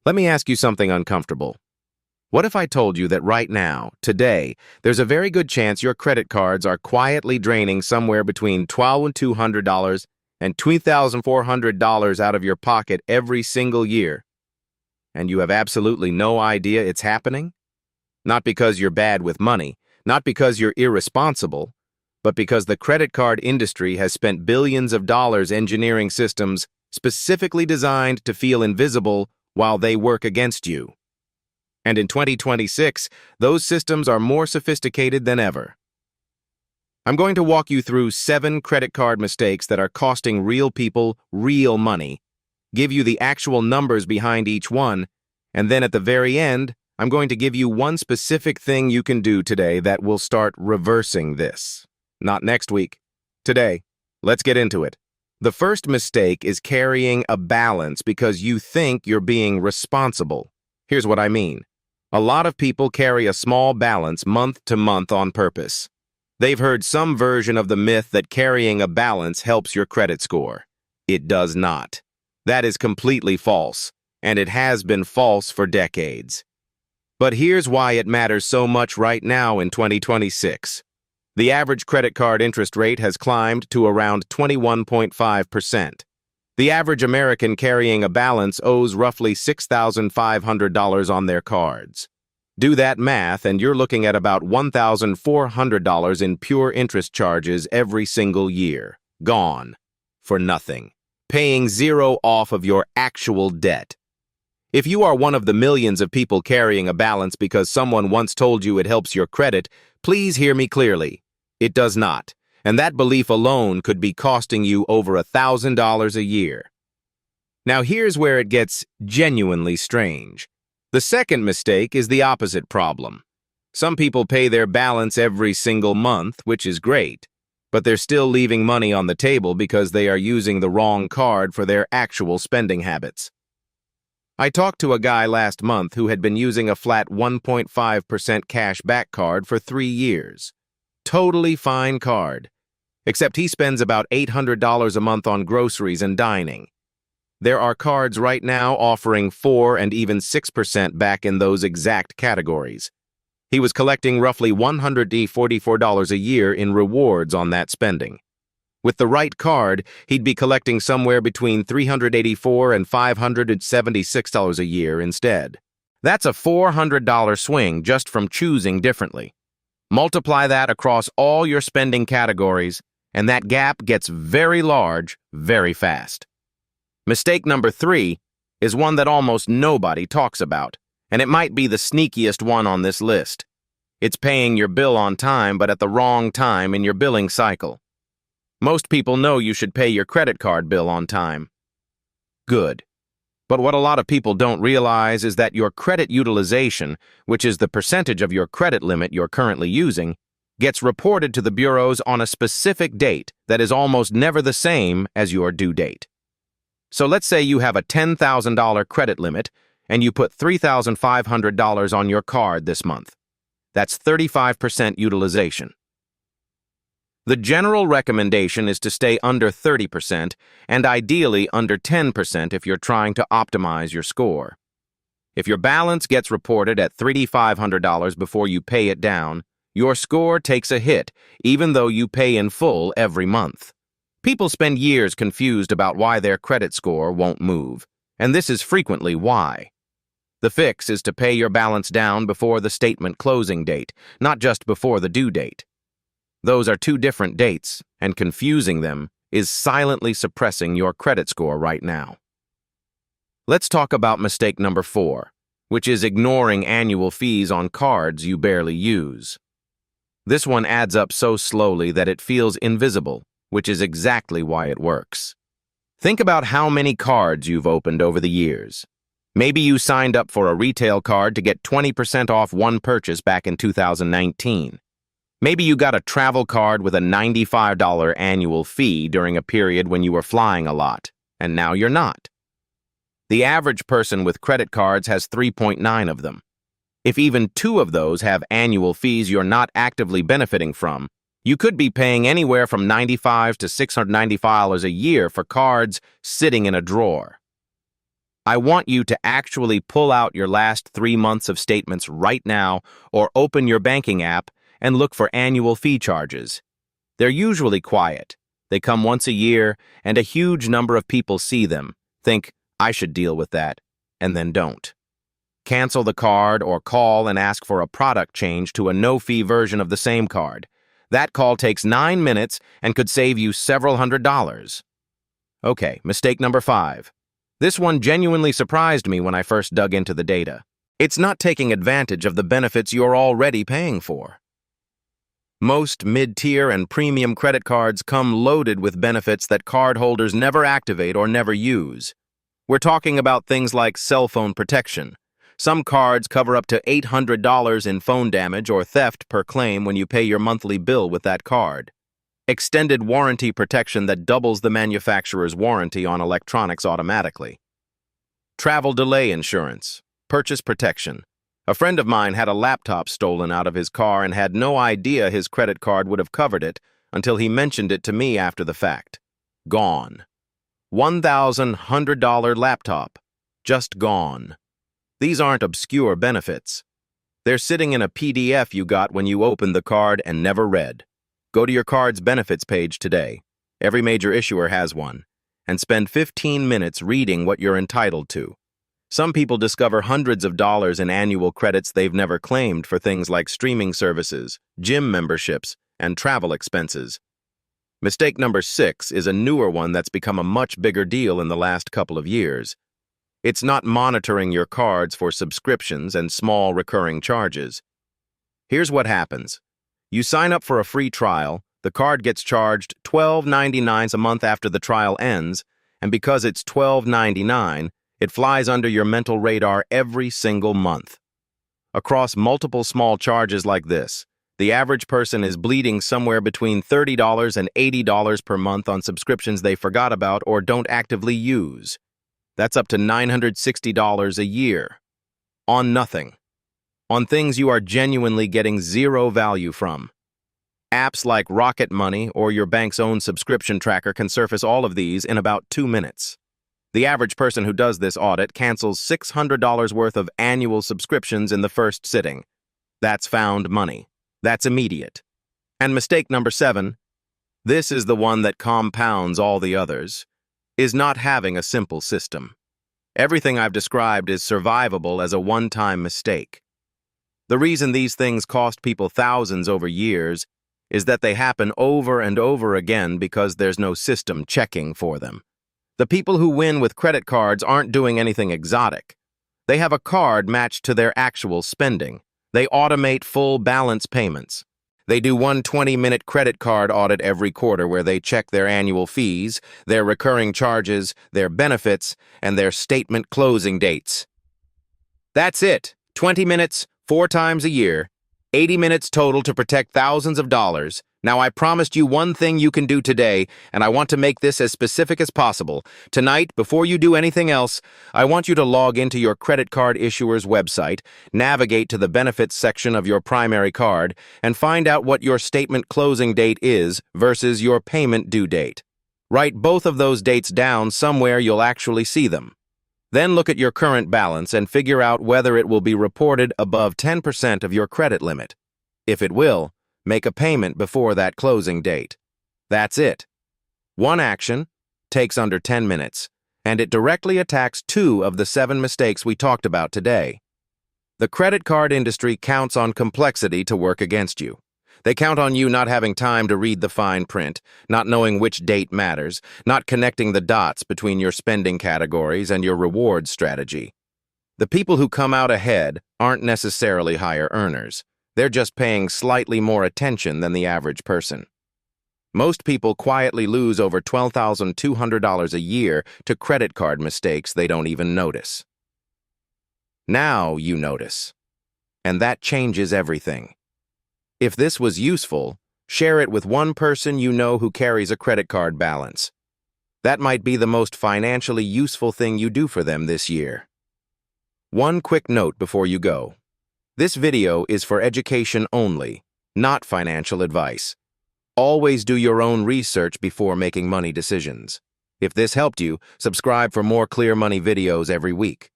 Let me ask you something uncomfortable. What if I told you that right now, today, there's a very good chance your credit cards are quietly draining somewhere between $1,200 and $2,400 out of your pocket every single year, and you have absolutely no idea it's happening? Not because you're bad with money, not because you're irresponsible, but because the credit card industry has spent billions of dollars engineering systems specifically designed to feel invisible while they work against you. And in 2026, those systems are more sophisticated than ever. I'm going to walk you through 7 credit card mistakes that are costing real people real money, give you the actual numbers behind each one, and then at the very end, I'm going to give you one specific thing you can do today that will start reversing this. Not next week. Today. Let's get into it. The first mistake is carrying a balance because you think you're being responsible. Here's what I mean. A lot of people carry a small balance month to month on purpose. They've heard some version of the myth that carrying a balance helps your credit score. It does not. That is completely false, and it has been false for decades. But here's why it matters so much right now in 2026. The average credit card interest rate has climbed to around 21.5%. The average American carrying a balance owes roughly $6,500 on their cards. Do that math and you're looking at about $1,400 in pure interest charges every single year. Gone. For nothing. Paying zero off of your actual debt. If you are one of the millions of people carrying a balance because someone once told you it helps your credit, please hear me clearly. It does not. And that belief alone could be costing you over $1,000 a year. Now here's where it gets genuinely strange. The second mistake is the opposite problem. Some people pay their balance every single month, which is great, but they're still leaving money on the table because they are using the wrong card for their actual spending habits. I talked to a guy last month who had been using a flat 1.5% cashback card for 3 years. Totally fine card. Except he spends about $800 a month on groceries and dining. There are cards right now offering 4 and even 6% back in those exact categories. He was collecting roughly $144 a year in rewards on that spending. With the right card, he'd be collecting somewhere between $384 and $576 a year instead. That's a $400 swing just from choosing differently. Multiply that across all your spending categories, and that gap gets very large very fast. Mistake number 3 is one that almost nobody talks about, and it might be the sneakiest one on this list. It's paying your bill on time but at the wrong time in your billing cycle. Most people know you should pay your credit card bill on time. Good. But what a lot of people don't realize is that your credit utilization, which is the percentage of your credit limit you're currently using, gets reported to the bureaus on a specific date that is almost never the same as your due date. So let's say you have a $10,000 credit limit and you put $3,500 on your card this month. That's 35% utilization. The general recommendation is to stay under 30% and ideally under 10% if you're trying to optimize your score. If your balance gets reported at $3,500 before you pay it down, your score takes a hit even though you pay in full every month. People spend years confused about why their credit score won't move, and this is frequently why. The fix is to pay your balance down before the statement closing date, not just before the due date. Those are 2 different dates, and confusing them is silently suppressing your credit score right now. Let's talk about mistake number 4, which is ignoring annual fees on cards you barely use. This one adds up so slowly that it feels invisible, which is exactly why it works. Think about how many cards you've opened over the years. Maybe you signed up for a retail card to get 20% off one purchase back in 2019. Maybe you got a travel card with a $95 annual fee during a period when you were flying a lot, and now you're not. The average person with credit cards has 3.9 of them. If even 2 of those have annual fees you're not actively benefiting from, you could be paying anywhere from $95 to $695 a year for cards sitting in a drawer. I want you to actually pull out your last 3 months of statements right now or open your banking app and look for annual fee charges. They're usually quiet. They come once a year, and a huge number of people see them, think, I should deal with that, and then don't. Cancel the card or call and ask for a product change to a no-fee version of the same card. That call takes 9 minutes and could save you several $100s. Okay, mistake number 5. This one genuinely surprised me when I first dug into the data. It's not taking advantage of the benefits you're already paying for. Most mid-tier and premium credit cards come loaded with benefits that cardholders never activate or never use. We're talking about things like cell phone protection. Some cards cover up to $800 in phone damage or theft per claim when you pay your monthly bill with that card. Extended warranty protection that doubles the manufacturer's warranty on electronics automatically. Travel delay insurance. Purchase protection. A friend of mine had a laptop stolen out of his car and had no idea his credit card would have covered it until he mentioned it to me after the fact. Gone. $1,100 laptop. Just gone. These aren't obscure benefits. They're sitting in a PDF you got when you opened the card and never read. Go to your card's benefits page today. Every major issuer has one. And spend 15 minutes reading what you're entitled to. Some people discover hundreds of dollars in annual credits they've never claimed for things like streaming services, gym memberships, and travel expenses. Mistake number 6 is a newer one that's become a much bigger deal in the last couple of years. It's not monitoring your cards for subscriptions and small recurring charges. Here's what happens. You sign up for a free trial, the card gets charged $12.99 a month after the trial ends, and because it's $12.99, it flies under your mental radar every single month. Across multiple small charges like this, the average person is bleeding somewhere between $30 and $80 per month on subscriptions they forgot about or don't actively use. That's up to $960 a year. On nothing. On things you are genuinely getting zero value from. Apps like Rocket Money or your bank's own subscription tracker can surface all of these in about 2 minutes. The average person who does this audit cancels $600 worth of annual subscriptions in the first sitting. That's found money. That's immediate. And mistake number 7, this is the one that compounds all the others, is not having a simple system. Everything I've described is survivable as a one-time mistake. The reason these things cost people thousands over years is that they happen over and over again because there's no system checking for them. The people who win with credit cards aren't doing anything exotic. They have a card matched to their actual spending. They automate full balance payments. They do one 20-minute credit card audit every quarter where they check their annual fees, their recurring charges, their benefits, and their statement closing dates. That's it. 20 minutes, 4 times a year, 80 minutes total to protect thousands of dollars. Now, I promised you one thing you can do today, and I want to make this as specific as possible. Tonight, before you do anything else, I want you to log into your credit card issuer's website, navigate to the benefits section of your primary card, and find out what your statement closing date is versus your payment due date. Write both of those dates down somewhere you'll actually see them. Then look at your current balance and figure out whether it will be reported above 10% of your credit limit. If it will, make a payment before that closing date. That's it. One action takes under 10 minutes, and it directly attacks 2 of the 7 mistakes we talked about today. The credit card industry counts on complexity to work against you. They count on you not having time to read the fine print, not knowing which date matters, not connecting the dots between your spending categories and your reward strategy. The people who come out ahead aren't necessarily higher earners. They're just paying slightly more attention than the average person. Most people quietly lose over $12,200 a year to credit card mistakes they don't even notice. Now you notice. And that changes everything. If this was useful, share it with one person you know who carries a credit card balance. That might be the most financially useful thing you do for them this year. One quick note before you go. This video is for education only, not financial advice. Always do your own research before making money decisions. If this helped you, subscribe for more clear money videos every week.